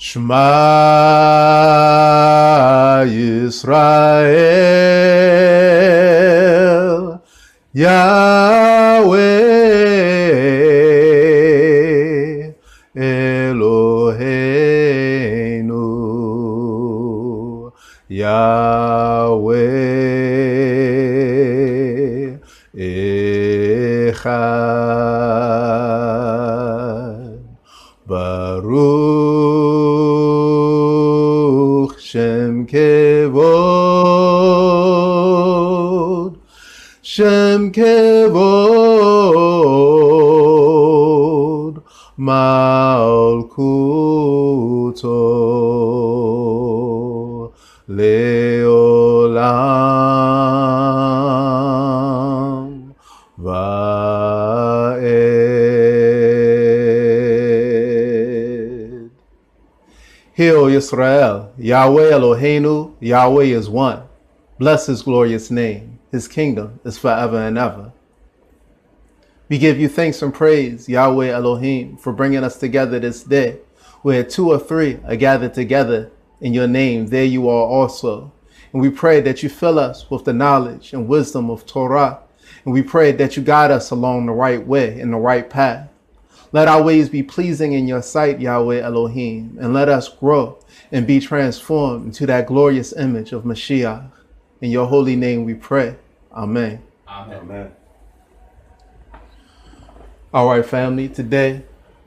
Shema Yisrael, Yahweh Eloheinu, Yahweh Echad, Baruch Shem Kevod, Shem Kevod, Malkuto, Leolam, Va'ed. Hear, O Yisrael, Yahweh Eloheinu, Yahweh is one. Bless his glorious name. His kingdom is forever and ever. We give you thanks and praise, Yahweh Elohim, for bringing us together this day, where two or three are gathered together in your name. There you are also. And we pray that you fill us with the knowledge and wisdom of Torah. And we pray that you guide us along the right way, in the right path. Let our ways be pleasing in your sight, Yahweh Elohim, and let us grow and be transformed into that glorious image of Mashiach. In your holy name we pray. Amen. Amen. Amen. All right, family, today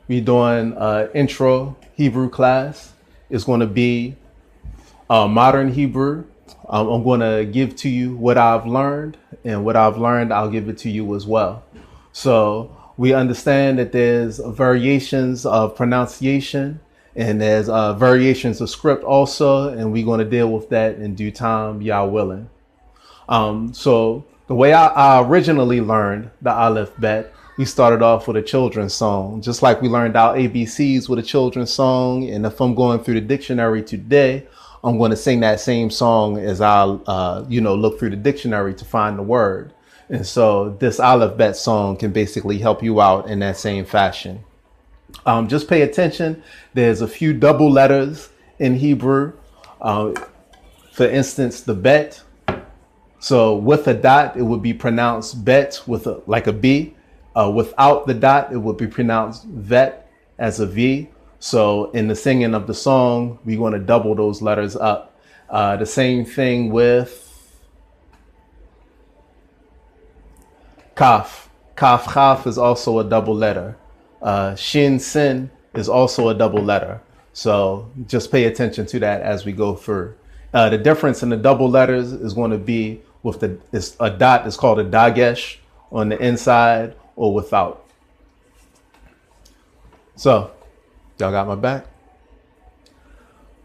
we're doing intro Hebrew class. It's going to be modern Hebrew. I'm going to give to you what I've learned, and what I've learned, I'll give it to you as well. So we understand that there's variations of pronunciation, and there's variations of script also, and we're going to deal with that in due time, Yah willing. So the way I originally learned the Alefbet, we started off with a children's song, just like we learned our ABCs with a children's song. And if I'm going through the dictionary today, I'm going to sing that same song as I'll, look through the dictionary to find the word. And so this Alefbet song can basically help you out in that same fashion. Just pay attention. There's a few double letters in Hebrew. For instance, the bet. So with a dot, it would be pronounced bet with like a B. Without the dot, it would be pronounced vet as a V. So in the singing of the song, we're going to double those letters up. The same thing with kaf. Kaf is also a double letter. Shin sin is also a double letter. So just pay attention to that as we go through. The difference in the double letters is going to be with a dot is called a dagesh on the inside or without. So, y'all got my back?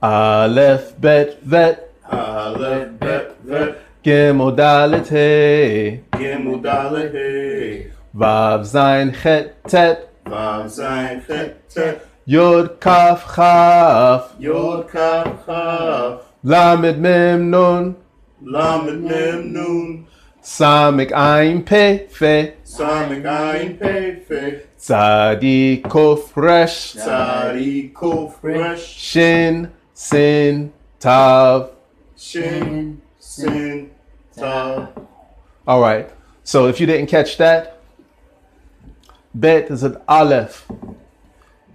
Alefbet vet. Alefbet vet. Gimel dalet hey. Gimel dalet hey. Vav zayin chet tet. Vav zayin chet tet. Yod kaf chaf. Yod kaf chaf. Lamed mem nun. Lamed mem nun. Samik ayin pe fe. Samik ayin pe fe. Tzadi kof resh. Tzadi kof resh. Shin sin tav. Shin sin tav. All right. So if you didn't catch that, bet is an aleph.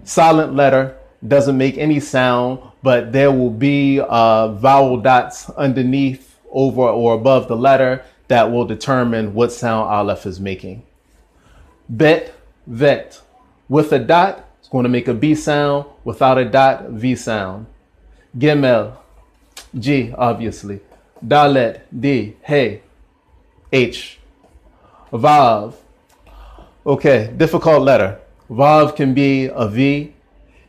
Silent letter, doesn't make any sound, but there will be vowel dots underneath, over or above the letter that will determine what sound aleph is making. Bet, vet. With a dot, it's going to make a B sound. Without a dot, V sound. Gimel, G, obviously. Dalet, D, Hey, H. Vav. Okay, difficult letter. Vav can be a V,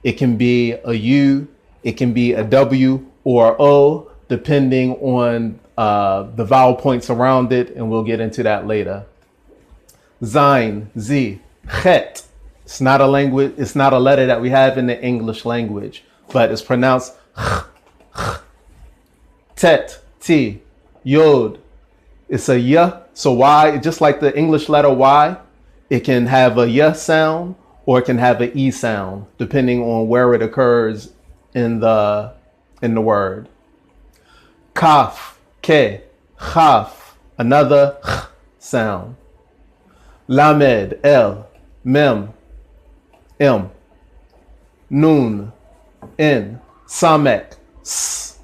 it can be a U, it can be a W or O, depending on the vowel points around it, and we'll get into that later. Zayin, Z, Chet. It's not a language, it's not a letter that we have in the English language, but it's pronounced Tet, T, Yod. It's a Y, so Y, just like the English letter Y, it can have a Y sound or it can have an E sound, depending on where it occurs in the word. Kaf, ke, chaf, another ch sound. Lamed, el, mem, m. Nun, in, samek, s.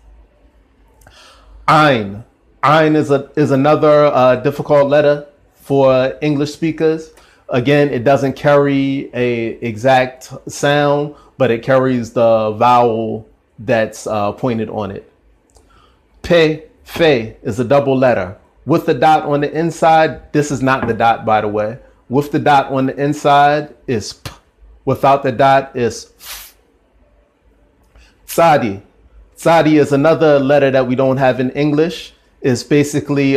Ein. Ein is another difficult letter for English speakers. Again, it doesn't carry a exact sound, but it carries the vowel that's pointed on it. Pe, fe is a double letter. With the dot on the inside, this is not the dot, by the way. With the dot on the inside is p. Without the dot is f. Tzadi. Tzadi is another letter that we don't have in English. It's basically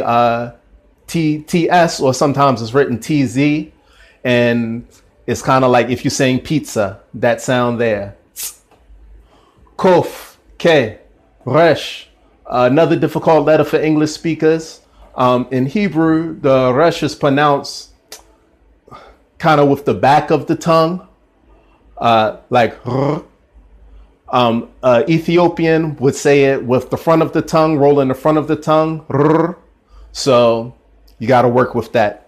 TS, or sometimes it's written TZ. And it's kind of like if you're saying pizza, that sound there. Kof, ke, resh, another difficult letter for English speakers. In Hebrew, the resh is pronounced kind of with the back of the tongue, like r. Ethiopian would say it with the front of the tongue, rolling the front of the tongue, r. So you got to work with that.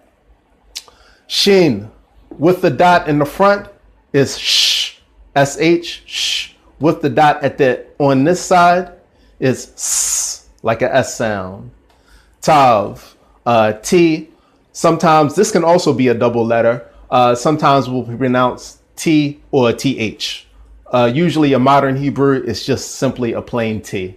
Shin, with the dot in the front, is sh, sh, sh. With the dot on this side is s, like a S sound. Tav, T. Sometimes this can also be a double letter. Sometimes we'll pronounce T or TH. Usually a modern Hebrew is just simply a plain T.